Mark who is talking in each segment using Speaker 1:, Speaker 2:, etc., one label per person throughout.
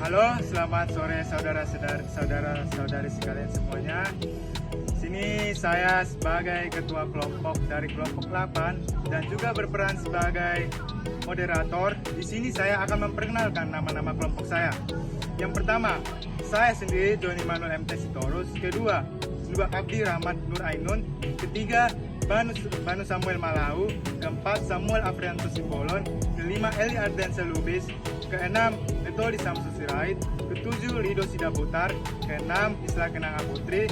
Speaker 1: Halo, selamat sore saudara-saudari sekalian semuanya. Sini saya sebagai ketua kelompok dari kelompok 8 dan juga berperan sebagai moderator. Di sini saya akan memperkenalkan nama-nama kelompok saya. Yang pertama, saya sendiri Joni Manuel MT Sitorus. Kedua, Nuba Abdi Rahmat Nur Ainun. Ketiga, Banu Samuel Malau. Keempat, Samuel Afrianto Simbolon. Kelima, Eli Ardensa Lubis. Keenam, Metodi Samsu Sirait. Ketujuh, Lido Sidaputar. Keenam, Isla Kenang Aputri.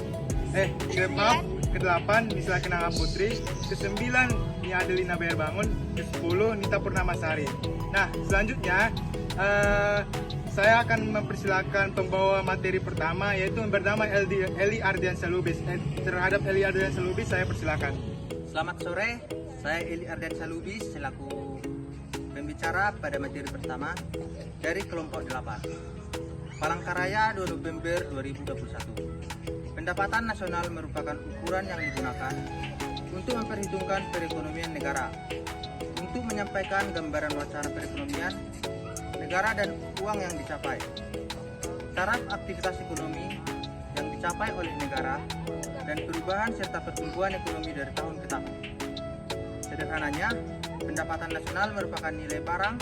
Speaker 1: Kedelapan, Isla Kenang Aputri. Kesembilan, Nia Adelina Bayar-Bangun. Kesepuluh, Nita Purnamasari. Nah, selanjutnya saya akan mempersilakan pembawa materi pertama, yaitu yang bernama Eli Ardiansa Lubis. Terhadap Eli Ardiansa Lubis, saya persilakan.
Speaker 2: Selamat sore, saya Eli Ardiansa Lubis selaku pembicara pada materi pertama dari kelompok 8. Palangkaraya 2 November 2021. Pendapatan nasional merupakan ukuran yang digunakan untuk memperhitungkan perekonomian negara, untuk menyampaikan gambaran wacana perekonomian negara dan uang yang dicapai, taraf aktivitas ekonomi yang dicapai oleh negara, dan perubahan serta pertumbuhan ekonomi dari tahun ke tahun. Sederhananya, pendapatan nasional merupakan nilai barang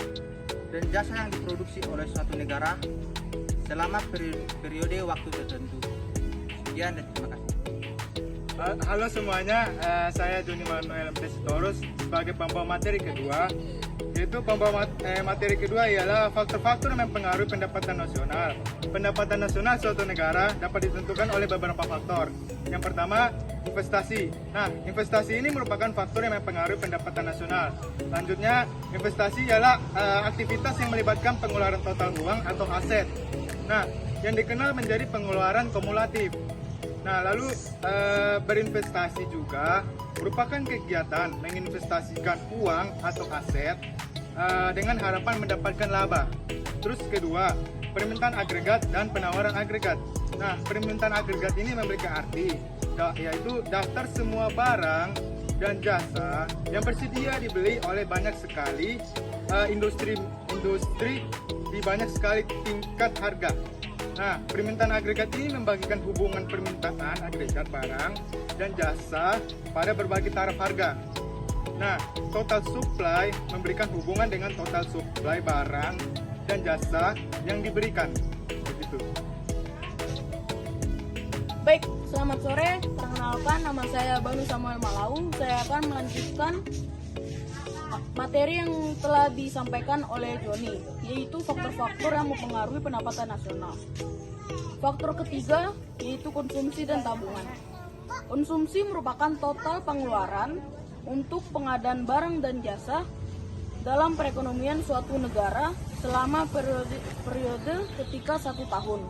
Speaker 2: dan jasa yang diproduksi oleh suatu negara selama periode waktu tertentu. Sekian dan terima kasih.
Speaker 1: Halo semuanya, saya Joni Manuel MT Sitorus sebagai pembawa materi kedua. Yaitu pembawa materi kedua ialah faktor-faktor yang mempengaruhi pendapatan nasional. Pendapatan nasional suatu negara dapat ditentukan oleh beberapa faktor. Yang pertama, investasi. Nah, investasi ini merupakan faktor yang mempengaruhi pendapatan nasional. Selanjutnya, investasi ialah aktivitas yang melibatkan pengeluaran total uang atau aset. Nah, yang dikenal menjadi pengeluaran kumulatif. Nah, lalu berinvestasi juga merupakan kegiatan menginvestasikan uang atau aset dengan harapan mendapatkan laba. Terus kedua, permintaan agregat dan penawaran agregat. Nah, permintaan agregat ini memiliki arti yaitu daftar semua barang dan jasa yang bersedia dibeli oleh banyak sekali industri di banyak sekali tingkat harga. Nah, permintaan agregat ini membagikan hubungan permintaan agregat barang dan jasa pada berbagai taraf harga. Nah, total supply memberikan hubungan dengan total supply barang dan jasa yang diberikan. Begitu.
Speaker 3: Baik, selamat sore. Perkenalkan, nama saya Banu Samuel Malau. Saya akan melanjutkan materi yang telah disampaikan oleh Joni, yaitu faktor-faktor yang mempengaruhi pendapatan nasional. Faktor ketiga yaitu konsumsi dan tabungan. Konsumsi merupakan total pengeluaran untuk pengadaan barang dan jasa dalam perekonomian suatu negara selama periode ketika 1 tahun.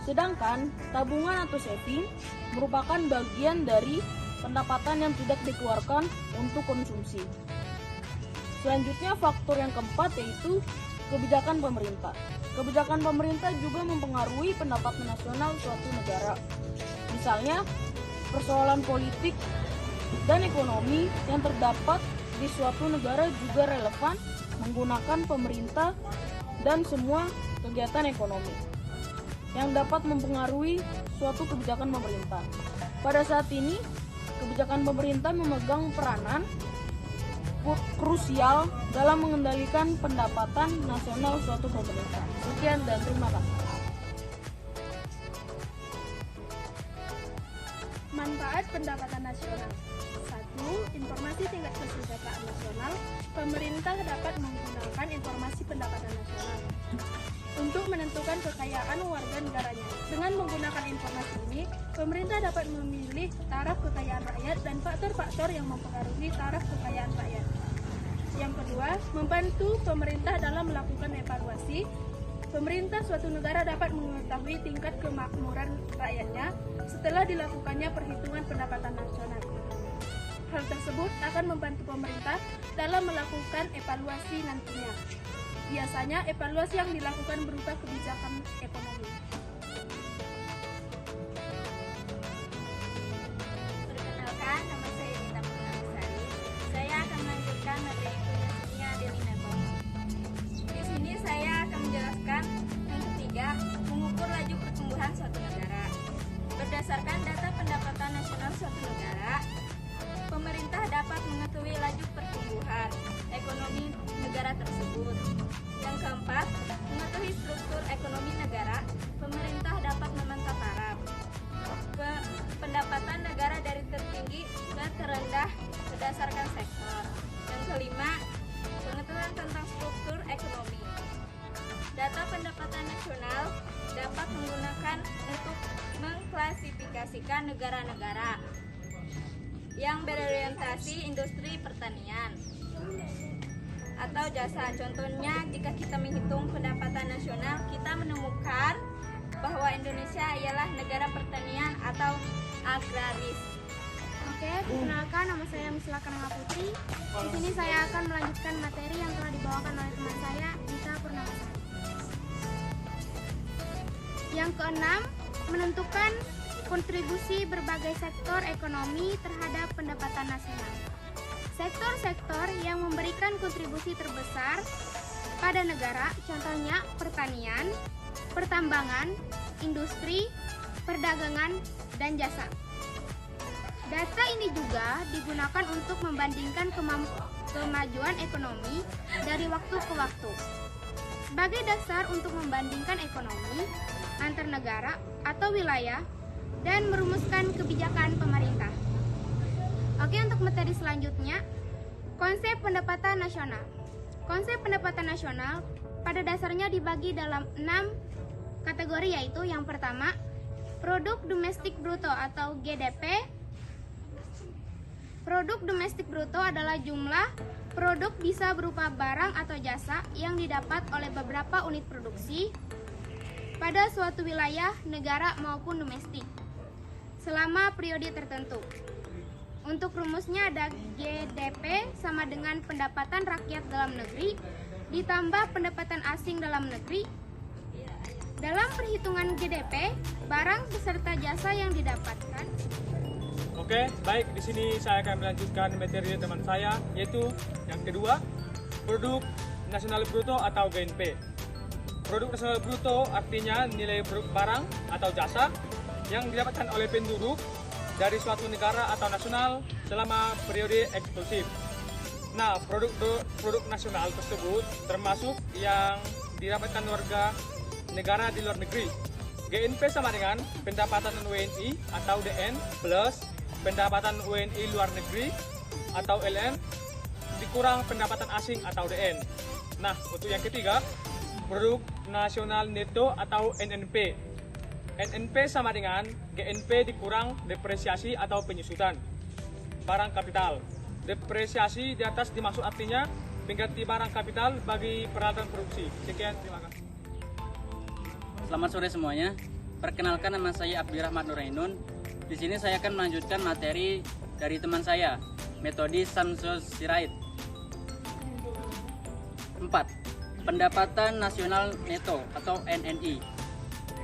Speaker 3: Sedangkan tabungan atau saving merupakan bagian dari pendapatan yang tidak dikeluarkan untuk konsumsi. Selanjutnya, faktor yang keempat yaitu kebijakan pemerintah. Kebijakan pemerintah juga mempengaruhi pendapatan nasional suatu negara. Misalnya, persoalan politik dan ekonomi yang terdapat di suatu negara juga relevan menggunakan pemerintah dan semua kegiatan ekonomi yang dapat mempengaruhi suatu kebijakan pemerintah. Pada saat ini, kebijakan pemerintah memegang peranan krusial dalam mengendalikan pendapatan nasional suatu pemerintah. Sekian dan terima kasih.
Speaker 4: Manfaat pendapatan nasional. 1. Informasi tingkat kesejahteraan nasional. Pemerintah dapat menggunakan informasi pendapatan nasional untuk menentukan kekayaan warga negaranya. Dengan menggunakan informasi ini, pemerintah dapat memilih taraf kekayaan rakyat dan faktor-faktor yang mempengaruhi taraf kekayaan rakyat. Yang kedua, membantu pemerintah dalam melakukan evaluasi. Pemerintah suatu negara dapat mengetahui tingkat kemakmuran rakyatnya setelah dilakukannya perhitungan pendapatan nasional. Hal tersebut akan membantu pemerintah dalam melakukan evaluasi nantinya. Biasanya, evaluasi yang dilakukan berupa kebijakan ekonomi.
Speaker 5: Perkenalkan, nama saya Nita Purnamasari. Saya akan melanjutkan materi punya Nia Adelina Bayar-Bangun. Di sini saya akan menjelaskan pertumbuhan ekonomi negara tersebut. Yang keempat, mengetahui struktur ekonomi negara, pemerintah dapat memantau taraf pendapatan negara dari tertinggi ke terendah berdasarkan sektor. Yang kelima, pengetahuan tentang struktur ekonomi. Data pendapatan nasional dapat menggunakan untuk mengklasifikasikan negara-negara yang berorientasi industri pertanian atau jasa. Contohnya, jika kita menghitung pendapatan nasional, kita menemukan bahwa Indonesia ialah negara pertanian atau agraris.
Speaker 4: Oke, perkenalkan, nama saya Misla Kananga Putri. Di sini saya akan melanjutkan materi yang telah dibawakan oleh teman saya, Dita Purnamasari. Yang keenam, menentukan kontribusi berbagai sektor ekonomi terhadap pendapatan nasional. Sektor-sektor yang memberikan kontribusi terbesar pada negara, contohnya pertanian, pertambangan, industri, perdagangan, dan jasa. Data ini juga digunakan untuk membandingkan kemajuan ekonomi dari waktu ke waktu. Sebagai dasar untuk membandingkan ekonomi antar negara atau wilayah dan merumuskan kebijakan pemerintah. Oke, untuk materi selanjutnya, konsep pendapatan nasional. Konsep pendapatan nasional pada dasarnya dibagi dalam 6 kategori, yaitu yang pertama, produk domestik bruto atau GDP. Produk domestik bruto adalah jumlah produk bisa berupa barang atau jasa yang didapat oleh beberapa unit produksi pada suatu wilayah, negara maupun domestik selama periode tertentu. Untuk rumusnya ada GDP sama dengan pendapatan rakyat dalam negeri ditambah pendapatan asing dalam negeri. Dalam perhitungan GDP, barang beserta jasa yang didapatkan.
Speaker 1: Oke, baik. Di sini saya akan melanjutkan materi teman saya, yaitu yang kedua, produk nasional bruto atau GNP. Produk nasional bruto artinya nilai barang atau jasa yang didapatkan oleh penduduk dari suatu negara atau nasional selama periode eksklusif. Nah, produk nasional tersebut termasuk yang didapatkan warga negara di luar negeri. GNP sama dengan pendapatan WNI atau DN plus pendapatan WNI luar negeri atau LN dikurang pendapatan asing atau DN. Nah, untuk yang ketiga, produk nasional neto atau NNP. NNP sama dengan GNP dikurang depresiasi atau penyusutan barang kapital. Depresiasi di atas dimaksud artinya pengganti barang kapital bagi peralatan produksi. Sekian, terima kasih.
Speaker 6: Selamat sore semuanya. Perkenalkan, nama saya Abdirrahman Nurainun. Di sini saya akan melanjutkan materi dari teman saya, metode Samsul Sirait. 4. Pendapatan nasional neto atau NNI.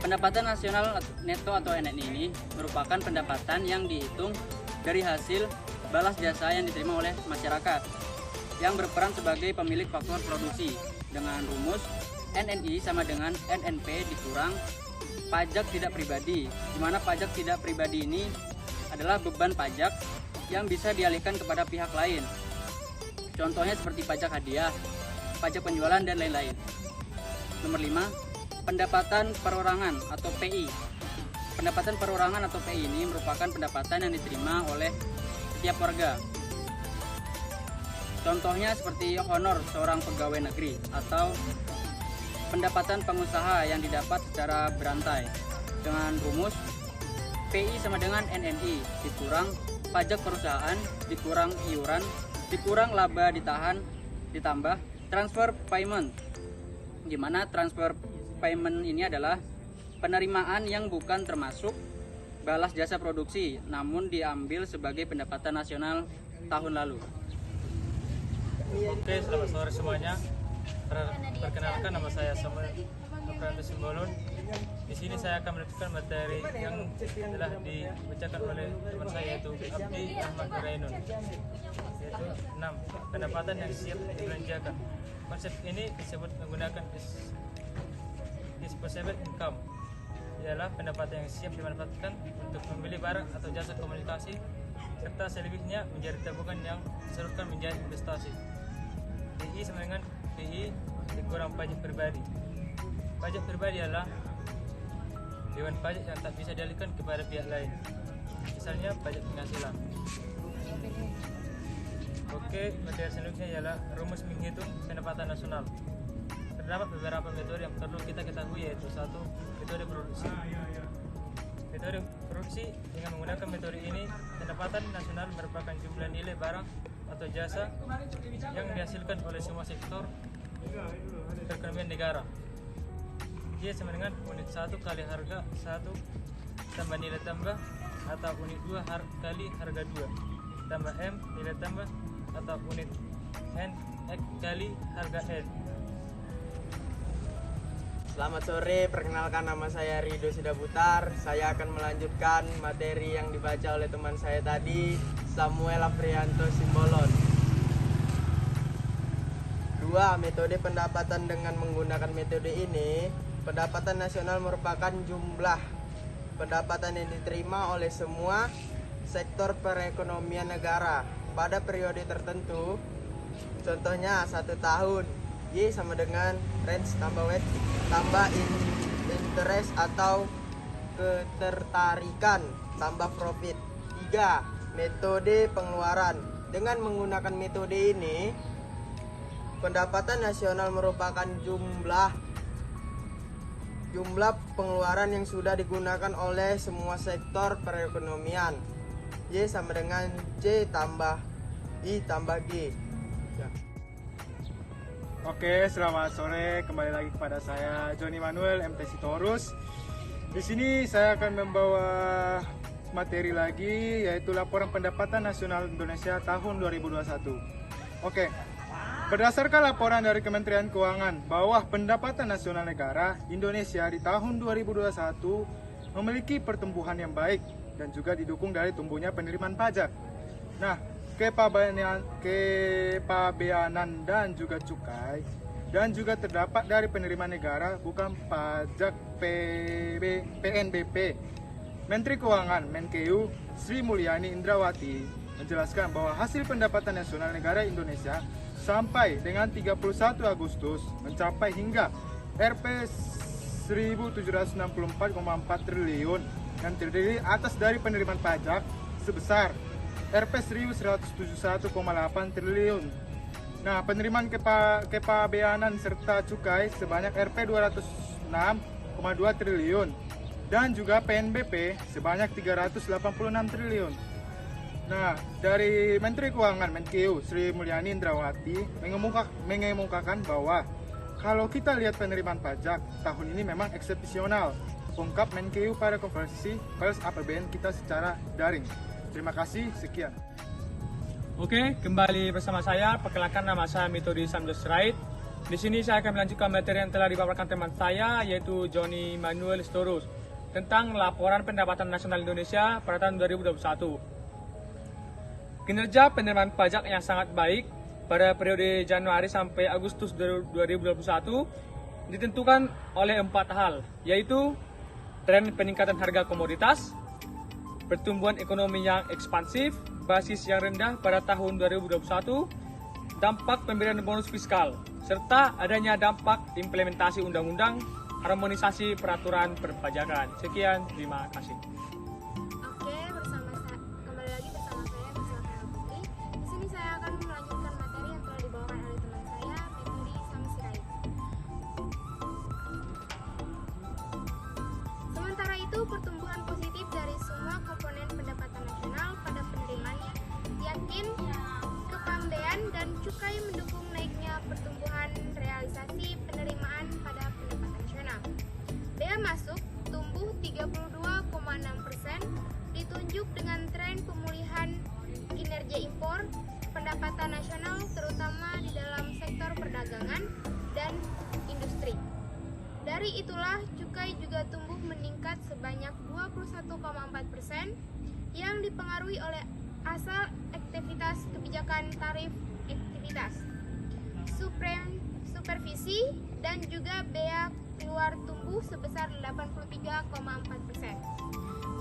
Speaker 6: Pendapatan nasional neto atau NNI ini merupakan pendapatan yang dihitung dari hasil balas jasa yang diterima oleh masyarakat yang berperan sebagai pemilik faktor produksi dengan rumus NNI sama dengan NNP dikurang pajak tidak pribadi, di mana pajak tidak pribadi ini adalah beban pajak yang bisa dialihkan kepada pihak lain. Contohnya seperti pajak hadiah, pajak penjualan, dan lain-lain. Nomor 5, pendapatan perorangan atau PI. Pendapatan perorangan atau PI ini merupakan pendapatan yang diterima oleh setiap warga. Contohnya seperti honor seorang pegawai negeri atau pendapatan pengusaha yang didapat secara berantai dengan rumus PI sama dengan NNI dikurang pajak perusahaan dikurang iuran dikurang laba ditahan ditambah transfer payment, di mana transfer payment ini adalah penerimaan yang bukan termasuk balas jasa produksi namun diambil sebagai pendapatan nasional tahun lalu.
Speaker 1: Oke, selamat sore semuanya. Perkenalkan, nama saya Samuel Nopranto Simbolon. Di sini saya akan melanjutkan materi yang telah dibacakan oleh teman saya, yaitu Abdi Ahmad Nurainun, yaitu 6. Pendapatan yang siap dibelanjakan. Konsep ini disebut menggunakan disposable income, ialah pendapatan yang siap dimanfaatkan untuk membeli barang atau jasa komunikasi serta selebihnya menjadi tabungan yang disalurkan menjadi investasi.
Speaker 7: PI sama dengan PI dikurang pajak pribadi. Pajak pribadi adalah dewan pajak yang tak bisa dialihkan kepada pihak lain, misalnya pajak penghasilan. Oke, materi selanjutnya ialah rumus menghitung pendapatan nasional. Terdapat beberapa metode yang perlu kita ketahui, yaitu satu, metode produksi. Metode produksi, dengan menggunakan metode ini, pendapatan nasional merupakan jumlah nilai barang atau jasa yang dihasilkan oleh semua sektor perekonomian negara. Dia sama dengan unit 1 kali harga 1 tambah nilai tambah, atau unit 2 kali harga 2 tambah M nilai tambah, atau unit N X kali harga N.
Speaker 8: Selamat sore, perkenalkan nama saya Rido Sidaputar. Saya akan melanjutkan materi yang dibaca oleh teman saya tadi, Samuel Afrianto Simbolon. 2. Metode pendapatan. Dengan menggunakan metode ini, pendapatan nasional merupakan jumlah pendapatan yang diterima oleh semua sektor perekonomian negara pada periode tertentu. Contohnya 1 tahun, Y sama dengan range tambah W tambah interest atau ketertarikan tambah profit. 3. Metode pengeluaran. Dengan menggunakan metode ini, pendapatan nasional merupakan jumlah pengeluaran yang sudah digunakan oleh semua sektor perekonomian. Y sama dengan C tambah I tambah G. Ya.
Speaker 1: Oke, selamat sore. Kembali lagi kepada saya Joni Manuel MT Sitorus. Di sini saya akan membawa materi lagi, yaitu laporan pendapatan nasional Indonesia tahun 2021. Oke. Berdasarkan laporan dari Kementerian Keuangan bahwa pendapatan nasional negara Indonesia di tahun 2021 memiliki pertumbuhan yang baik dan juga didukung dari tumbuhnya penerimaan pajak. Nah, kepabeanan dan juga cukai dan juga terdapat dari penerimaan negara bukan pajak PNBP. Menteri Keuangan Menkeu Sri Mulyani Indrawati menjelaskan bahwa hasil pendapatan nasional negara Indonesia sampai dengan 31 Agustus mencapai hingga Rp 1.764,4 triliun yang terdiri atas dari penerimaan pajak sebesar Rp 1.171,8 triliun. Nah, penerimaan kepabeanan serta cukai sebanyak Rp 206,2 triliun dan juga PNBP sebanyak 386 triliun. Nah, dari Menteri Keuangan Menkeu Sri Mulyani Indrawati mengemukakan bahwa kalau kita lihat penerimaan pajak tahun ini memang eksepsional, ungkap Menkeu pada konferensi pers APBN kita secara daring. Terima kasih, sekian.
Speaker 7: Oke, kembali bersama saya. Perkenalkan, nama saya Mitodi Samjos Rait. Di sini saya akan melanjutkan materi yang telah dipaparkan teman saya, yaitu Joni Manuel Sitorus, tentang laporan pendapatan nasional Indonesia pada tahun 2021. Kinerja penerimaan pajak yang sangat baik pada periode Januari sampai Agustus 2021 ditentukan oleh 4 hal, yaitu tren peningkatan harga komoditas, pertumbuhan ekonomi yang ekspansif, basis yang rendah pada tahun 2021, dampak pemberian bonus fiskal, serta adanya dampak implementasi undang-undang harmonisasi peraturan perpajakan. Sekian, terima kasih.
Speaker 4: Oke, kembali lagi bersama saya Misalkan Putri. Di sini saya akan melanjutkan materi yang telah dibawakan oleh teman saya, Metodi Samsirait. Sementara itu, pertumbuhan positif dari semua komponen pendapatan nasional pada penerimaannya yakin kepambean dan cukai mendukung naiknya pertumbuhan realisasi penerimaan pada pendapatan nasional. Bea masuk tumbuh 32,6%, ditunjuk dengan tren pemulihan kinerja impor pendapatan nasional terutama di dalam sektor perdagangan dan industri. Dari itulah cukai juga tumbuh meningkat sebanyak 21,4% yang dipengaruhi oleh asal aktivitas kebijakan tarif aktivitas, supervisi dan juga bea keluar tumbuh sebesar 83,4%.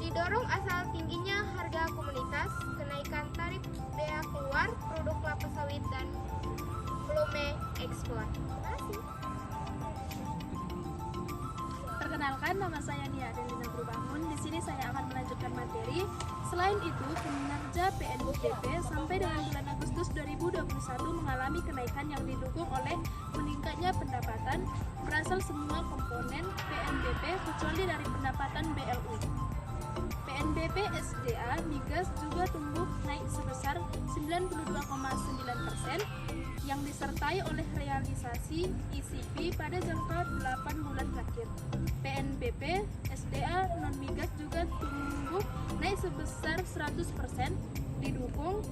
Speaker 4: Didorong asal tingginya harga komoditas, kenaikan tarif bea keluar produk kelapa sawit dan volume siswa. Perkenalkan, nama saya Nia Delina Purbangun. Di sini saya akan melanjutkan materi. Selain itu, kinerja PNBP sampai dengan bulan Agustus 2021 mengalami kenaikan yang didukung oleh meningkatnya pendapatan berasal semua komponen PNBP kecuali dari pendapatan BLU. PNBP SDA Migas juga tumbuh naik sebesar 92,9% yang disertai oleh realisasi ECP pada jangka 8 bulan terakhir. PNBP SDA non-migas juga tumbuh naik sebesar 100% didukung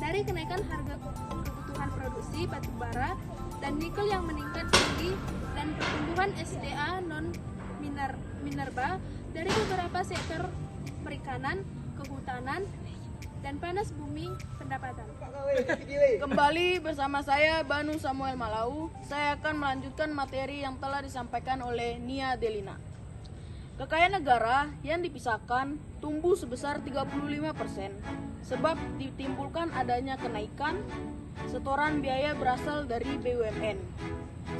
Speaker 4: dari kenaikan harga kebutuhan produksi batu bara dan nikel yang meningkat tinggi dan pertumbuhan SDA non-minerba dari beberapa sektor perikanan, kehutanan, dan panas bumi pendapatan.
Speaker 3: Kembali bersama saya Banu Samuel Malau, saya akan melanjutkan materi yang telah disampaikan oleh Nia Delina. Kekayaan negara yang dipisahkan tumbuh sebesar 35% sebab ditimbulkan adanya kenaikan setoran biaya berasal dari BUMN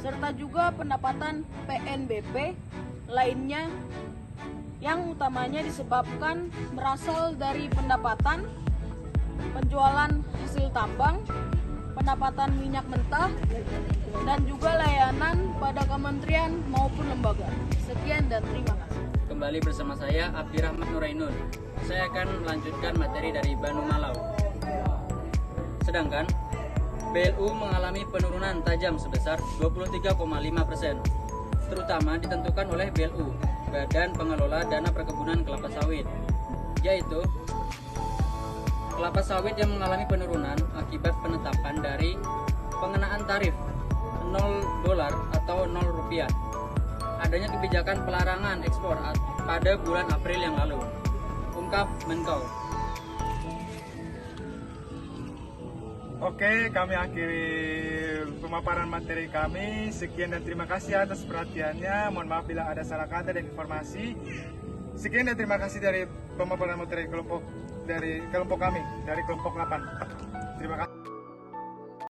Speaker 3: serta juga pendapatan PNBP lainnya yang utamanya disebabkan berasal dari pendapatan penjualan hasil tambang, pendapatan minyak mentah, dan juga layanan pada kementerian maupun lembaga. Sekian dan terima kasih.
Speaker 6: Kembali bersama saya Abdi Rahmat Nurainul. Saya akan melanjutkan materi dari Banu Malau. Sedangkan BLU mengalami penurunan tajam sebesar 23,5%, terutama ditentukan oleh BLU, Badan Pengelola Dana Perkebunan Kelapa Sawit, yaitu kelapa sawit yang mengalami penurunan akibat penetapan dari pengenaan tarif $0 atau Rp0. Adanya kebijakan pelarangan ekspor pada bulan April yang lalu. Ungkap Menkau.
Speaker 1: Oke, kami akhiri pemaparan materi kami. Sekian dan terima kasih atas perhatiannya. Mohon maaf bila ada salah kata dan informasi. Sekian dan terima kasih dari pemaparan materi kelompok kami dari kelompok 8.